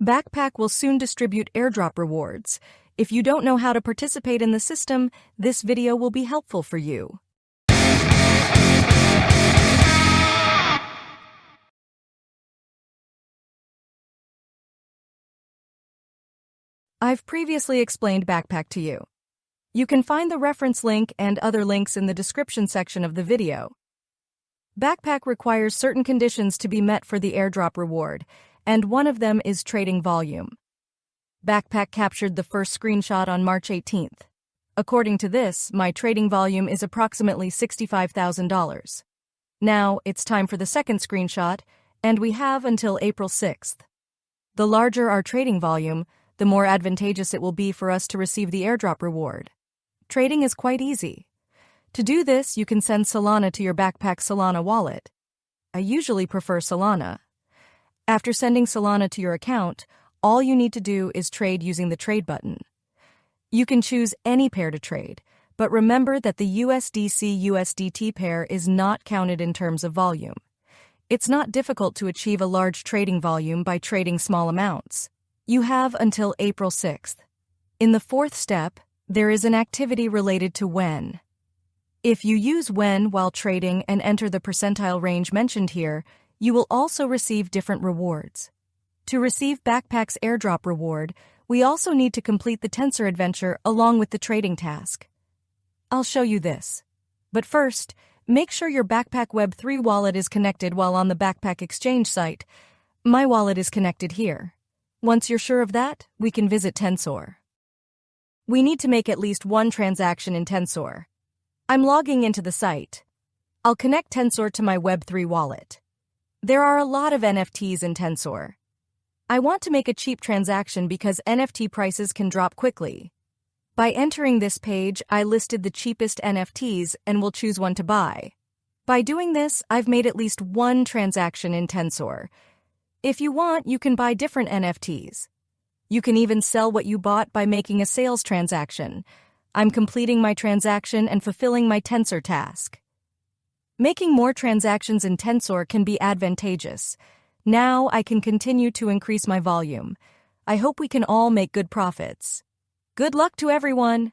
Backpack will soon distribute airdrop rewards. If you don't know how to participate in the system, this video will be helpful for you. I've previously explained Backpack to you. You can find the reference link and other links in the description section of the video. Backpack requires certain conditions to be met for the airdrop reward, and one of them is trading volume. Backpack captured the first screenshot on March 18th. According to this, my trading volume is approximately $65,000. Now, it's time for the second screenshot, and we have until April 6th. The larger our trading volume, the more advantageous it will be for us to receive the airdrop reward. Trading is quite easy. To do this, you can send Solana to your Backpack Solana wallet. I usually prefer Solana. After sending Solana to your account, all you need to do is trade using the trade button. You can choose any pair to trade, but remember that the USDC-USDT pair is not counted in terms of volume. It's not difficult to achieve a large trading volume by trading small amounts. You have until April 6th. In the fourth step, there is an activity related to when. If you use when while trading and enter the percentile range mentioned here, you will also receive different rewards. To receive Backpack's airdrop reward, we also need to complete the Tensor adventure along with the trading task. I'll show you this. But first, make sure your Backpack Web3 wallet is connected while on the Backpack Exchange site. My wallet is connected here. Once you're sure of that, we can visit Tensor. We need to make at least one transaction in Tensor. I'm logging into the site. I'll connect Tensor to my Web3 wallet. There are a lot of NFTs in Tensor. I want to make a cheap transaction because NFT prices can drop quickly. By entering this page, I listed the cheapest NFTs and will choose one to buy. By doing this, I've made at least one transaction in Tensor. If you want, you can buy different NFTs. You can even sell what you bought by making a sales transaction. I'm completing my transaction and fulfilling my Tensor task. Making more transactions in Tensor can be advantageous. Now I can continue to increase my volume. I hope we can all make good profits. Good luck to everyone!